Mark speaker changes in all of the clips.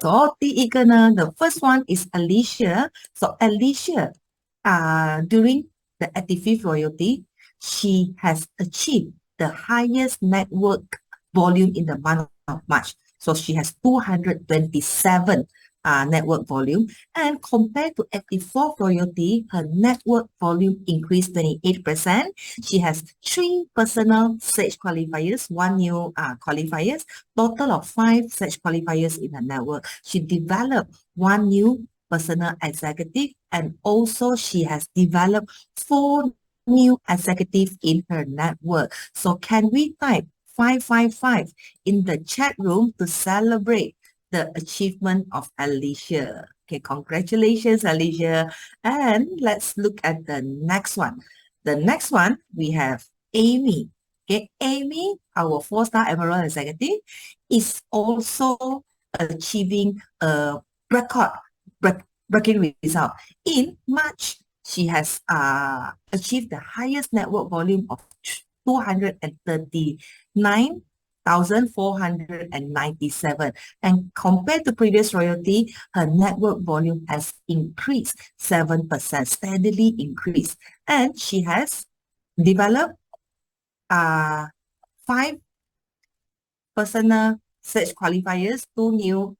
Speaker 1: So, 第一个呢, the first one is Alicia. So, Alicia, during the 85th royalty, she has achieved the highest network volume in the month of March. So, she has 227 network volume, and compared to 84th royalty, her network volume increased 28%. She has 3 personal search qualifiers, 1 new qualifiers, total of 5 search qualifiers in her network. She developed 1 new personal executive, and also she has developed 4 new executives in her network. So can we type 555 in the chat room to celebrate the achievement of Alicia? Okay, congratulations, Alicia. And let's look at the next one. The next one, we have Amy. Okay, Amy, our 4-star Emerald executive, is also achieving a breaking result. In March, she has achieved the highest network volume of 239,497, and compared to previous royalty, her network volume has increased 7%, steadily increased, and she has developed 5 personal search qualifiers, 2 new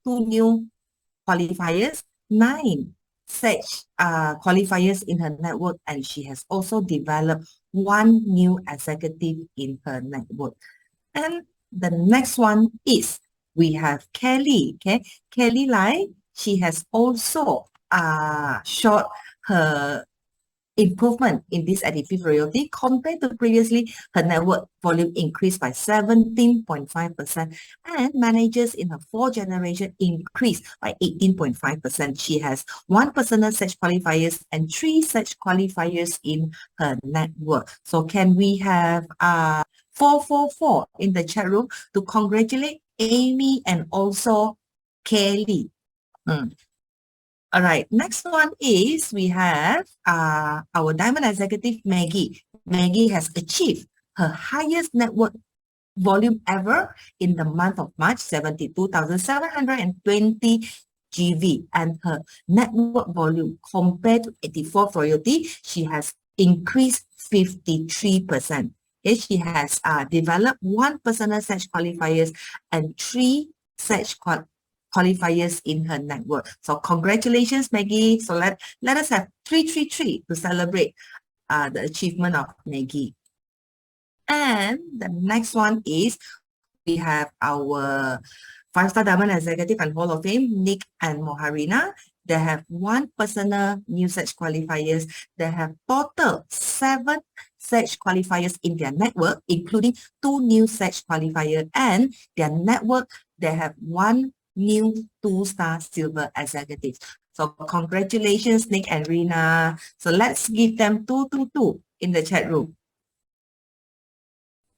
Speaker 1: qualifiers, 9 search qualifiers in her network, and she has also developed 1 new executive in her network. And the next one is, we have Kelly. Okay, Kelly Lai, she has also showed her improvement in this 85th royalty. Compared to previously, her network volume increased by 17.5%, and managers in her 4th generation increased by 18.5%. She has 1 personal search qualifiers and 3 search qualifiers in her network. So can we have 444 in the chat room to congratulate Amy and also Kelly? All right, next one is, we have our Diamond Executive, Maggie. Maggie has achieved her highest network volume ever in the month of March, 72,720 GV, and her network volume compared to 84th royalty, she has increased 53%. Okay, she has developed 1 personal search qualifiers and 3 search qualifiers in her network. So congratulations, Maggie. So let us have 333 to celebrate the achievement of Maggie. And the next one is, we have our 5-star Diamond Executive and Hall of Fame, Nick and Moharina. They have 1 personal new search qualifiers. They have total 7 search qualifiers in their network, including 2 new search qualifiers, and their network, they have 1 new 2-star silver executive. So congratulations, Nick and Rina. So let's give them 222 in the chat room.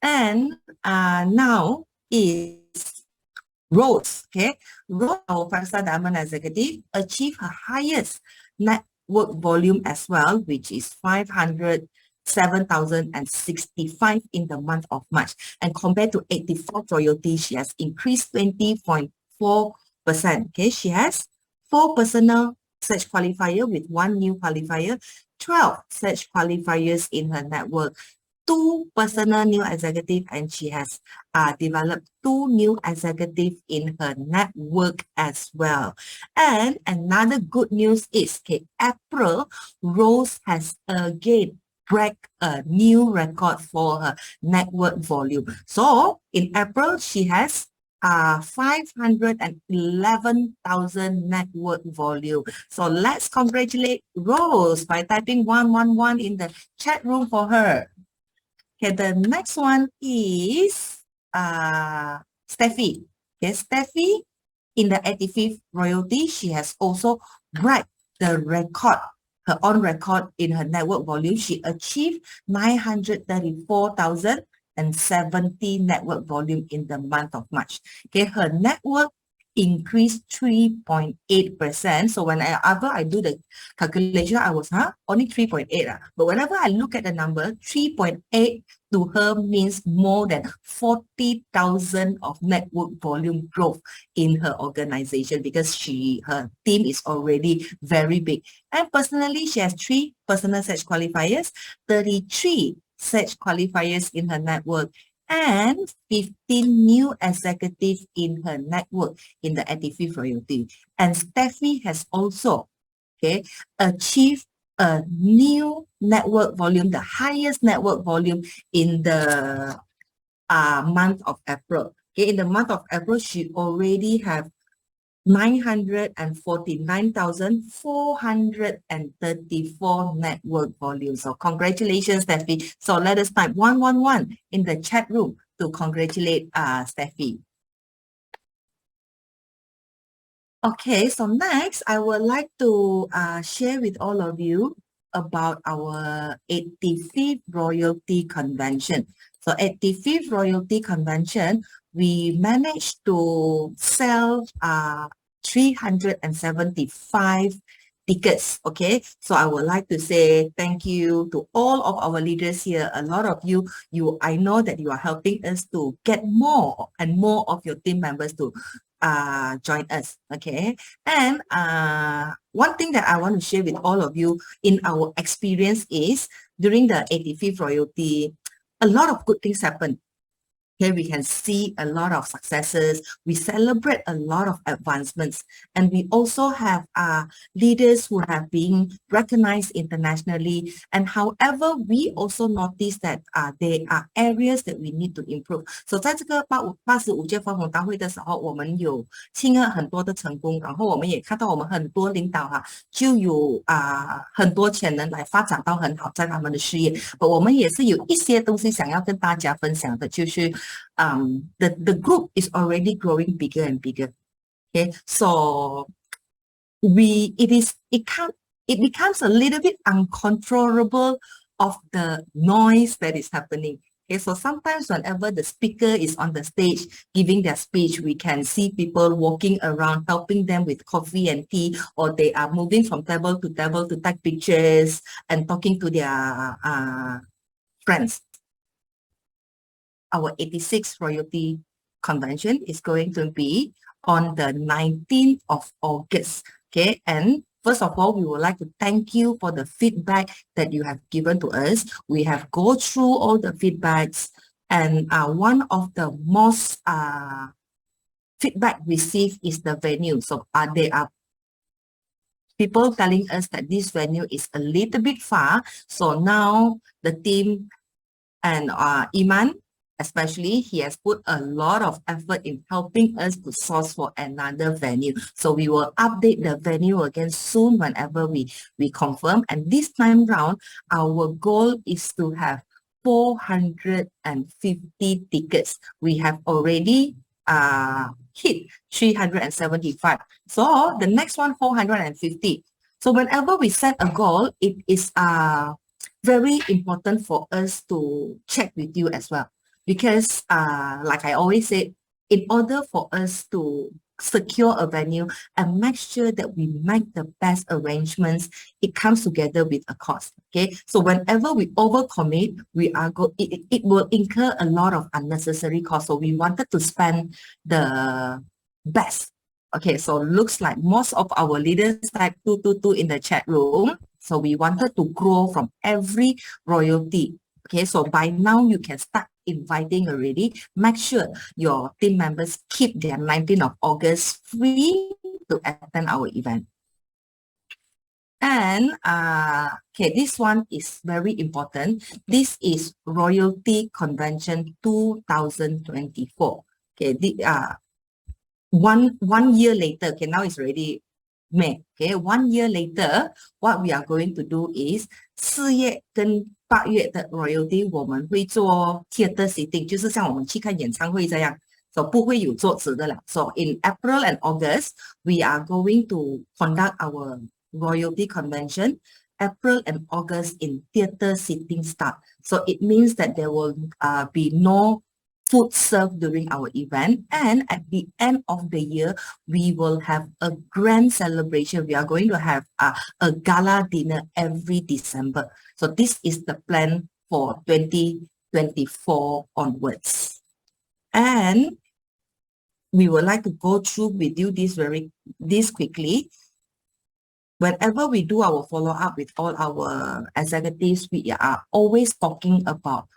Speaker 1: And now is Rose. Okay, Rose, our 5-star Diamond executive, achieved her highest network volume as well, which is 507,065 in the month of March. And compared to 84th royalty, she has increased 20.4%. Okay, she has 4 personal search qualifier with 1 new qualifier, 12 search qualifiers in her network, 2 personal new executive, and she has developed 2 new executive in her network as well. And another good news is, okay, April, Rose has again break a new record for her network volume. So in April, she has 511,000 network volume. So let's congratulate Rose by typing 111 in the chat room for her. Okay, the next one is Steffi. Okay, Steffi, in the 85th royalty, she has also break the record, her own record in her network volume. She achieved 934,070 network volume in the month of March. Okay, her network increased 3.8%. So whenever I do the calculation, I was only 3.8. But whenever I look at the number 3.8 to her means more than 40,000 of network volume growth in her organization because her team is already very big. And personally, she has 3 personal search qualifiers, 33 search qualifiers in her network, and 15 new executives in her network in the 85th royalty. And Steffi has also achieved a new network volume, the highest network volume in the month of April. In the month of April, she already have 949,434 network volume. So congratulations, Steffi. So let us type 111 in the chat room to congratulate Steffi. Okay, so next, I would like to share with all of you about our 85th Royalty Convention. So 85th Royalty Convention, we managed to sell 375 tickets. Okay, so I would like to say thank you to all of our leaders here. A lot of you, I know that you are helping us to get more and more of your team members to join us. Okay, and one thing that I want to share with all of you in our experience is during the 85th Royalty, a lot of good things happen. Here we can see a lot of successes. We celebrate a lot of advancements. And we also have leaders who have been recognized internationally. And however, we also notice that there are areas that we need to improve. So 在这个85届分红大会的时候，我们有庆贺很多的成功，然后我们也看到我们很多领导就有很多潜能来发展到很好，在他们的事业。我们也是有一些东西想要跟大家分享的，就是the group is already growing bigger and bigger. Okay, so it becomes a little bit uncontrollable of the noise that is happening. Okay, so sometimes whenever the speaker is on the stage giving their speech, we can see people walking around, helping them with coffee and tea, or they are moving from table to take pictures and talking to their friends. Our 86th Royalty Convention is going to be on the 19th of August. Okay, and first of all, we would like to thank you for the feedback that you have given to us. We have gone through all the feedbacks, and one of the most feedback received is the venue. So there are people telling us that this venue is a little bit far. So now the team and Iman, especially, he has put a lot of effort in helping us to source for another venue. So we will update the venue again soon whenever we confirm. And this time round, our goal is to have 450 tickets. We have already hit 375. So the next one, 450. So whenever we set a goal, it is very important for us to check with you as well. Because like I always say, in order for us to secure a venue and make sure that we make the best arrangements, it comes together with a cost. Okay, so whenever we overcommit, it will incur a lot of unnecessary costs. So we wanted to spend the best. Okay, so looks like most of our leaders type 222 in the chat room. So we wanted to grow from every royalty. Okay, so by now you can start inviting already. Make sure your team members keep their 19th of August free to attend our event. And okay, this one is very important. This is Royalty Convention 2024. Okay, one year later. Okay, now it's already May. Okay, 1 year later, what we are going to do is 4月跟8月的 Royalty 我们会做 theater sitting， 就是像我们去看演唱会这样， so 不会有坐直的了。So in April and August, we are going to conduct our Royalty Convention, April and August in theater sitting style. So it means that there will be no food served during our event, and at the end of the year we will have a grand celebration. We are going to have a gala dinner every December. So this is the plan for 2024. 2024 onwards. And we would like to go through with you this quickly. Whenever we do our follow-up with all our executives, we are always talking about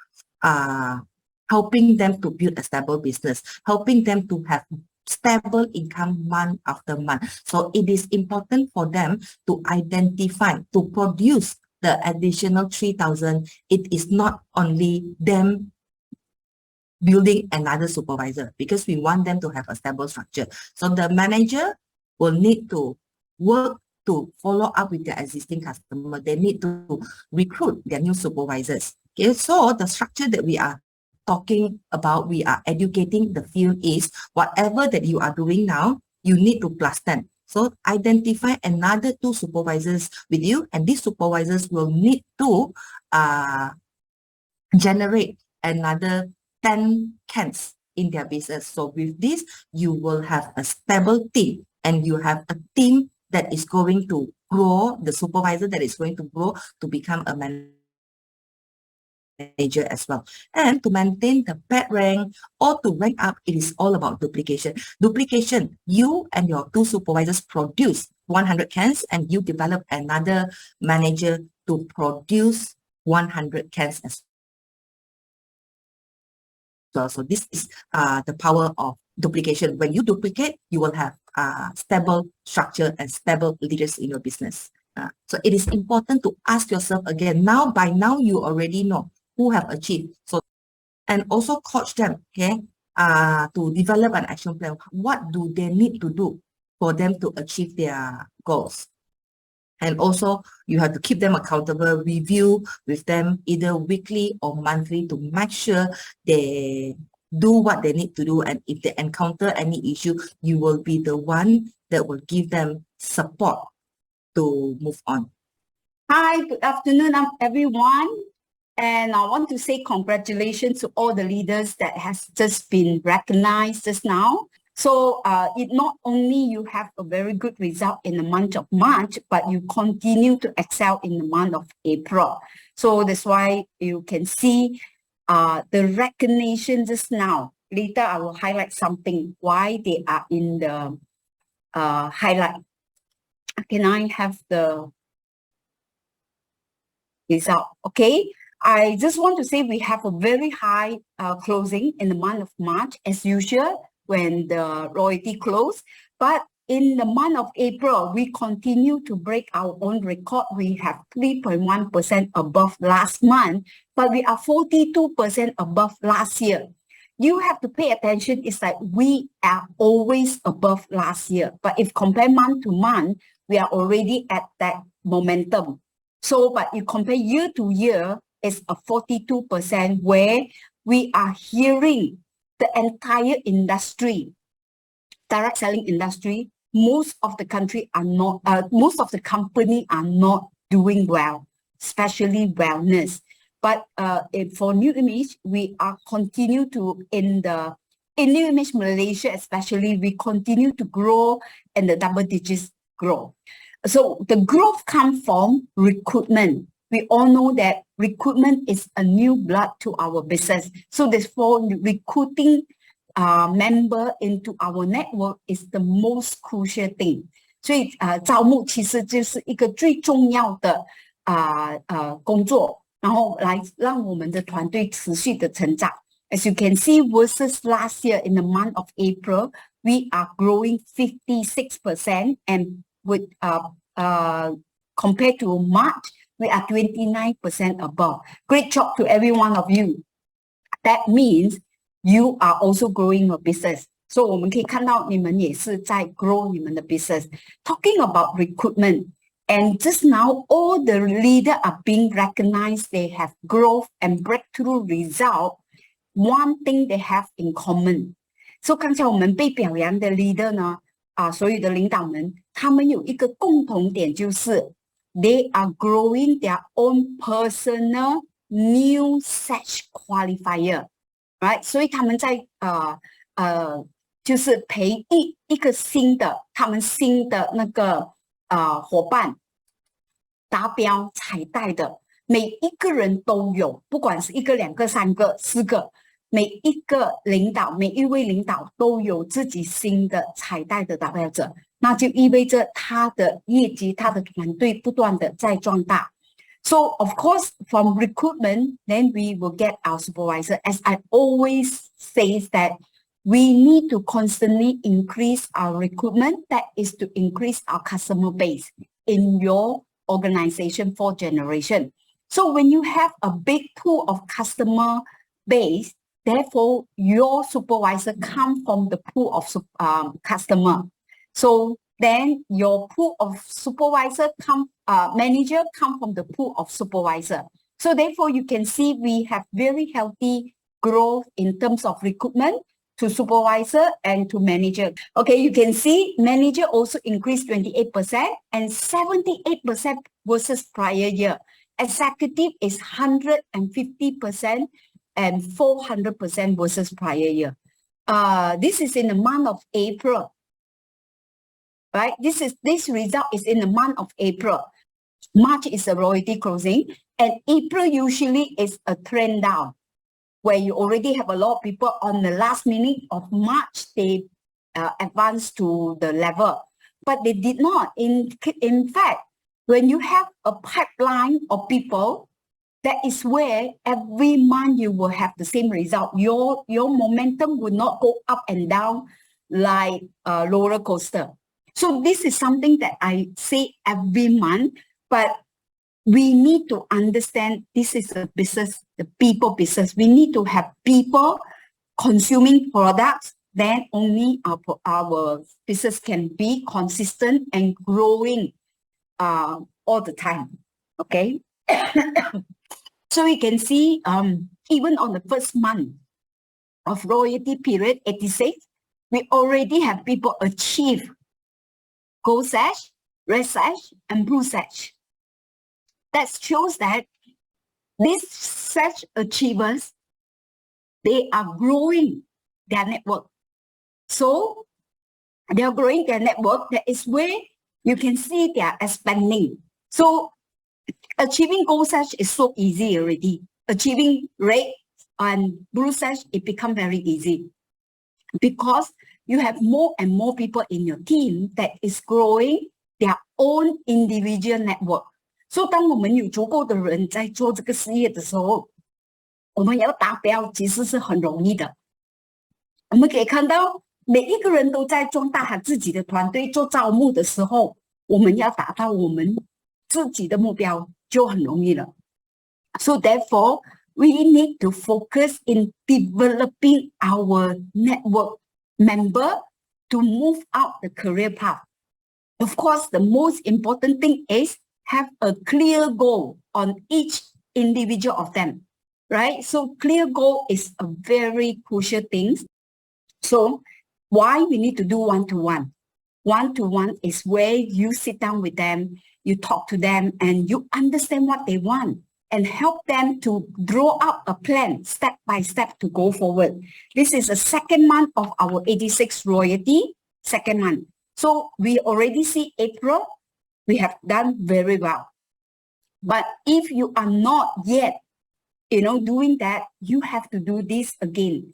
Speaker 1: helping them to build a stable business, helping them to have stable income month after month. So it is important for them to identify, to produce the additional 3,000. It is not only them building another supervisor, because we want them to have a stable structure. So the manager will need to work to follow up with their existing customer. They need to recruit their new supervisors. Okay, so the structure that we are talking about, we are educating the field is whatever that you are doing now, you need to plus 10. So identify another 2 supervisors with you, and these supervisors will need to generate another 10 cans in their business. So with this, you will have a stable team, and you have a team that is going to grow, the supervisor that is going to grow to become a manager as well. And to maintain the pet rank or to rank up, it is all about duplication. Duplication, you and your 2 supervisors produce 100 cans, and you develop another manager to produce 100 cans as well. So this is the power of duplication. When you duplicate, you will have stable structure and stable leaders in your business. So it is important to ask yourself again, by now you already know who have achieved. So, and also coach them, okay, to develop an action plan. What do they need to do for them to achieve their goals? And also, you have to keep them accountable, review with them either weekly or monthly to make sure they do what they need to do. And if they encounter any issue, you will be the one that will give them support to move on.
Speaker 2: Hi, good afternoon, everyone. And I want to say congratulations to all the leaders that has just been recognized just now. So it not only you have a very good result in the month of March, but you continue to excel in the month of April. So that's why you can see the recognition just now. Later, I will highlight something, why they are in the highlight. Can I have the result? Okay. I just want to say we have a very high closing in the month of March, as usual, when the royalty close. But in the month of April, we continue to break our own record. We have 3.1% above last month, but we are 42% above last year. You have to pay attention. It's like we are always above last year. But if compare month to month, we are already at that momentum. So, but you compare year to year, it's a 42% where we are hearing the entire industry, direct selling industry, most of the country are not, most of the company are not doing well, especially wellness. But for New Image, we are continue to, in New Image Malaysia especially, we continue to grow and the double digits grow. So the growth comes from recruitment. We all know that recruitment is a new blood to our business. So therefore, recruiting member into our network is the most crucial thing. 所以招募其实就是一个最重要的工作，然后来让我们的团队持续的成长。As you can see, versus last year in the month of April, we are growing 56%, and with compared to March, we are 29% above. Great job to every one of you. That means you are also growing your business. So 我们可以看到你们也是在 grow 你们的 business. Talking about recruitment, and just now all the leaders are being recognized. They have growth and breakthrough result. One thing they have in common. So 刚才我们被表扬的 leader 呢，所有的领导们，他们有一个共同点，就是they are growing their own personal new search qualifier, right? 所以他们在就是培一个新的，他们新的那个伙伴达标彩带的，每一个人都有，不管是一个、两个、三个、四个，每一个领导，每一位领导都有自己新的彩带的达标者，那就意味着他的业绩、他的团队不断的在壮大。So of course, from recruitment, then we will get our supervisor. As I always say that we need to constantly increase our recruitment. That is to increase our customer base in your organization for generation. So when you have a big pool of customer base, therefore your supervisor come from the pool of customer. So then your pool of supervisor manager come from the pool of supervisor. So therefore you can see we have very healthy growth in terms of recruitment to supervisor and to manager. Okay, you can see manager also increased 28% and 78% versus prior year. Executive is 150% and 400% versus prior year. This is in the month of April. Right? This result is in the month of April. March is a royalty closing, and April usually is a trend down, where you already have a lot of people on the last minute of March, they advance to the level, but they did not. In fact, when you have a pipeline of people, that is where every month you will have the same result. Your momentum will not go up and down like a roller coaster. So this is something that I say every month, but we need to understand this is a business, the people business. We need to have people consuming products, then only our business can be consistent and growing all the time. Okay. So you can see even on the first month of royalty period 86, we already have people achieve gold sash, red sash, and blue sash. That shows that these sash achievers, they are growing their network. So they are growing their network. That is where you can see they are expanding. So achieving gold sash is so easy already. Achieving red and blue sash, it becomes very easy because you have more and more people in your team that is growing their own individual network. So 当我们有足够的人在做这个事业的时候，我们要达标其实是很容易的。我们可以看到每一个人都在壮大他自己的团队做招募的时候，我们要达到我们自己的目标就很容易了。So therefore, we need to focus in developing our network member to move out the career path. Of course, the most important thing is have a clear goal on each individual of them, right? So clear goal is a very crucial thing. So why we need to do one-to-one? One-to-one is where you sit down with them, you talk to them, and you understand what they want and help them to draw up a plan step by step to go forward. This is the second month of our 86 royalty, second month. So we already see April, we have done very well. But if you are not yet, doing that, you have to do this again.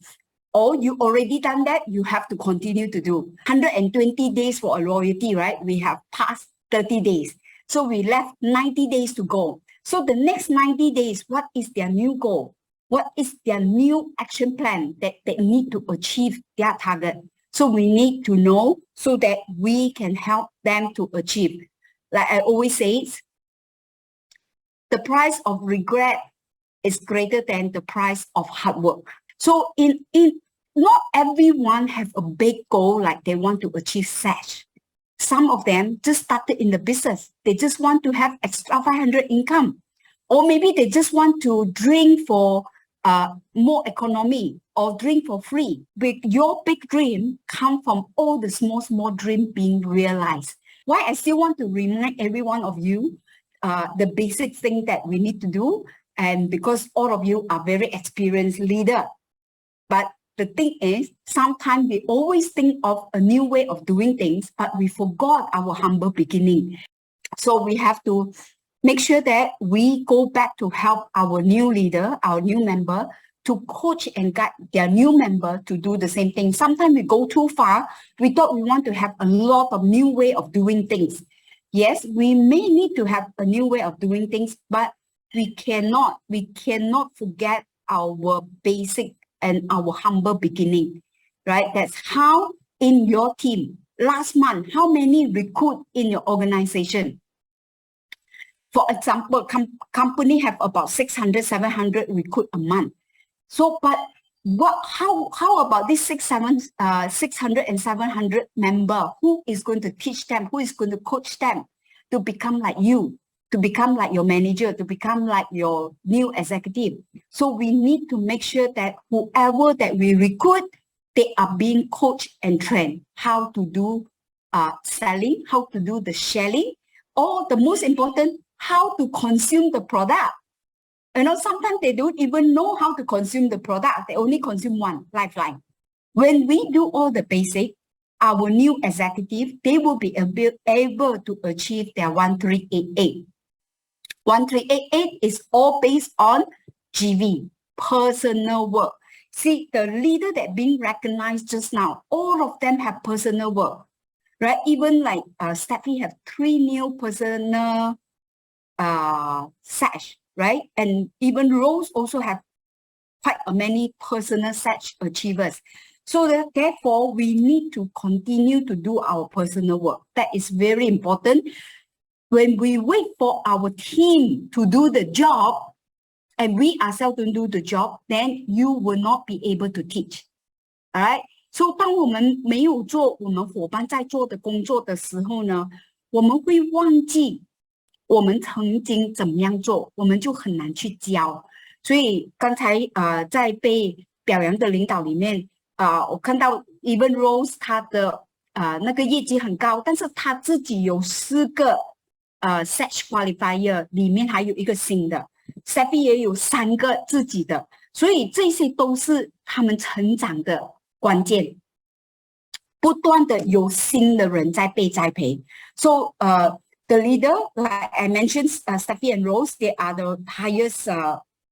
Speaker 2: Or you already done that, you have to continue to do. 120 days for a royalty, right? We have passed 30 days. So we left 90 days to go. So the next 90 days, what is their new goal? What is their new action plan that they need to achieve their target? So we need to know so that we can help them to achieve. Like I always say, the price of regret is greater than the price of hard work. So not everyone have a big goal like they want to achieve such. Some of them just started in the business. They just want to have extra 500 income. Or maybe they just want to drink for more economy or drink for free. But your big dream come from all the small dreams being realized. Why I still want to remind every one of you the basic thing that we need to do, and because all of you are very experienced leader. But the thing is, sometimes we always think of a new way of doing things, but we forgot our humble beginning. So we have to make sure that we go back to help our new leader, our new member, to coach and guide their new member to do the same thing. Sometimes we go too far. We thought we want to have a lot of new way of doing things. Yes, we may need to have a new way of doing things, but we cannot forget our basic and our humble beginning, right? That's how in your team, last month, how many recruit in your organization? For example, company have about 600, 700 recruit a month. So, but how about this 600 and 700 member? Who is going to teach them? Who is going to coach them to become like you, to become like your manager, to become like your new executive? So we need to make sure that whoever that we recruit, they are being coached and trained how to do selling, how to do the sharing, or the most important, how to consume the product. You know, sometimes they don't even know how to consume the product. They only consume one, lifeline. When we do all the basic, our new executive, they will be able to achieve their 1388. 1388 is all based on GV, personal work. See, the leader that being recognized just now, all of them have personal work, right? Even like Steffi have 3 new personal sash, right? And even Rose also have quite many personal sash achievers. So that, therefore, we need to continue to do our personal work. That is very important. When we wait for our team to do the job, and we ourselves don't do the job, then you will not be able to teach. All right? So 当我们没有做我们伙伴在做的工作的时候呢，我们会忘记我们曾经怎么样做，我们就很难去教。所以刚才在被表扬的领导里面我看到 Even Rose 他的那个业绩很高，但是他自己有4个Search Qualifier， 里面还有一个新的 Steffi 也有3个自己的，所以这些都是他们成长的关键，不断的有新的人在被栽培。So the leader, like I mentioned, Steffi and Rose, they are the highest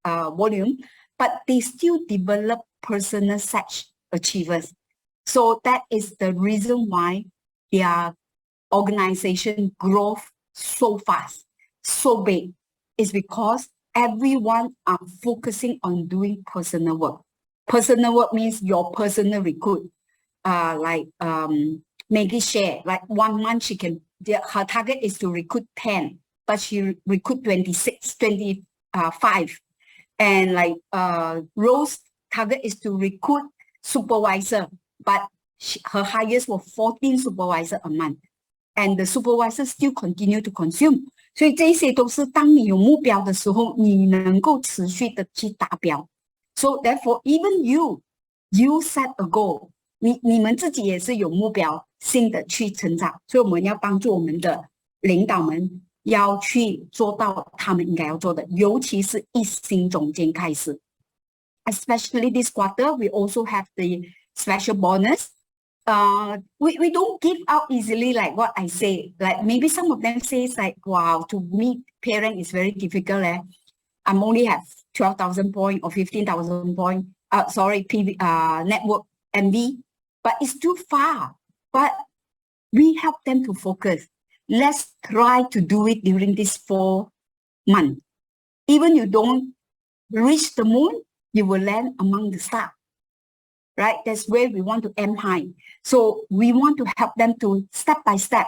Speaker 2: volume, but they still develop personal such achievers. So that is the reason why their organization grows so fast, so big. It's because everyone are focusing on doing personal work. Personal work means your personal recruit. Like Maggie share, like 1 month she can, her target is to recruit 10, but she recruit 26, 25. And like Rose target is to recruit supervisor, but her highest was 14 supervisor a month. And the supervisor still continue to consume. 所以这些都是当你有目标的时候，你能够持续的去达标。So therefore, even you set a goal. 你们自己也是有目标性的去成长，所以我们要帮助我们的领导们要去做到他们应该要做的，尤其是一新总监开始。Especially this quarter, we also have the special bonus. We don't give out easily, like what I say. Like maybe some of them say like, wow, to meet parent is very difficult. I'm only have 12,000 points or 15,000 points. Network MV, but it's too far. But we help them to focus. Let's try to do it during this 4 months. Even you don't reach the moon, you will land among the stars. Right? That's where we want to aim high. So we want to help them to step by step.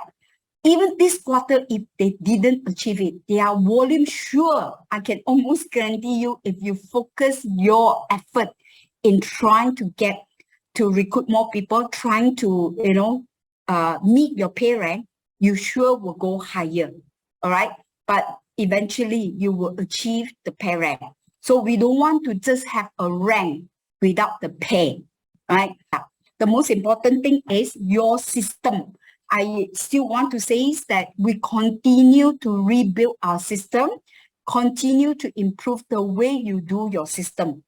Speaker 2: Even this quarter, if they didn't achieve it, their volume, sure, I can almost guarantee you, if you focus your effort in trying to recruit more people, trying to, meet your pay rank, you sure will go higher. All right? But eventually you will achieve the pay rank. So we don't want to just have a rank without the pay. Right? The most important thing is your system. I still want to say is that we continue to rebuild our system, continue to improve the way you do your system.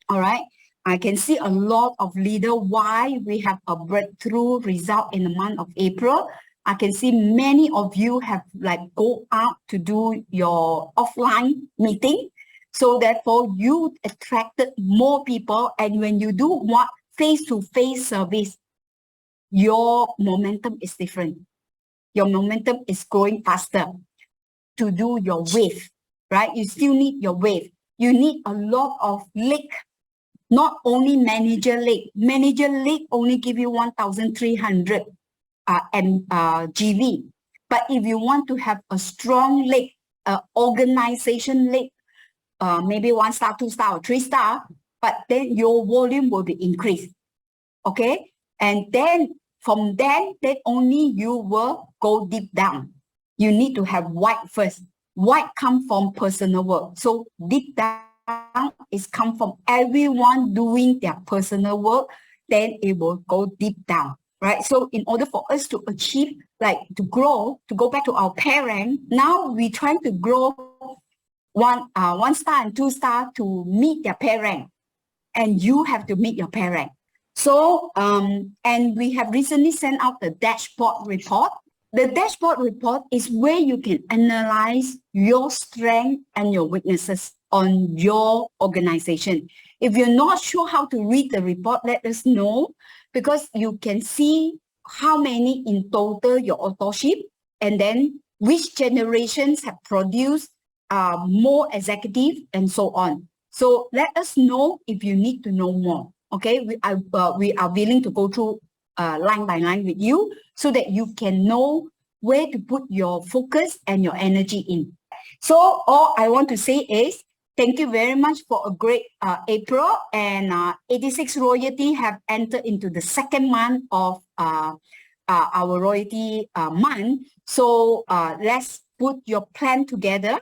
Speaker 2: All right? I can see a lot of leaders why we have a breakthrough result in the month of April. I can see many of you have like go out to do your offline meeting. So therefore you attracted more people. And when you do what face-to-face service, your momentum is different. Your momentum is growing faster to do your wave, right? You still need your wave. You need a lot of leg, not only manager leg. Manager leg only give you 1,300 GV. But if you want to have a strong leg, organization leg, maybe 1 star, 2 star, or 3 star, but then your volume will be increased. Okay? And then from then only you will go deep down. You need to have white first. White come from personal work. So deep down is come from everyone doing their personal work. Then it will go deep down, right? So in order for us to achieve, like to grow, to go back to our parent, now we're trying to grow 1 star and 2 star to meet their parent. And you have to meet your parent. So, and we have recently sent out the dashboard report. The dashboard report is where you can analyze your strength and your weaknesses on your organization. If you're not sure how to read the report, let us know, because you can see how many in total your authorship, and then which generations have produced more executive and so on. So let us know if you need to know more. Okay, we are willing to go through line by line with you so that you can know where to put your focus and your energy in. So all I want to say is thank you very much for a great April, and 86 Royalty have entered into the second month of our Royalty month. So let's put your plan together,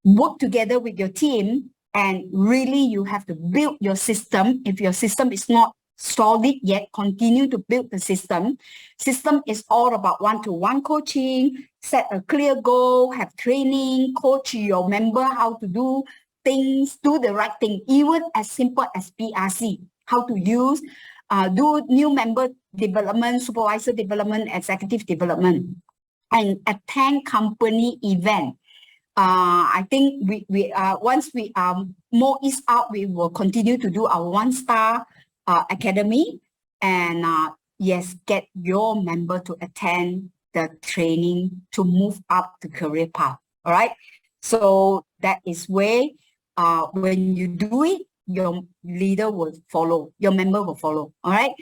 Speaker 2: work together with your team, and really you have to build your system. If your system is not solid yet, continue to build the system. System is all about one-to-one coaching, set a clear goal, have training, coach your member how to do things, do the right thing, even as simple as PRC, how to use, do new member development, supervisor development, executive development, and attend company event. I think we once we are more east out, we will continue to do our 1-star academy, and yes, get your member to attend the training to move up the career path. All right. So that is where when you do it, your leader will follow, your member will follow. All right.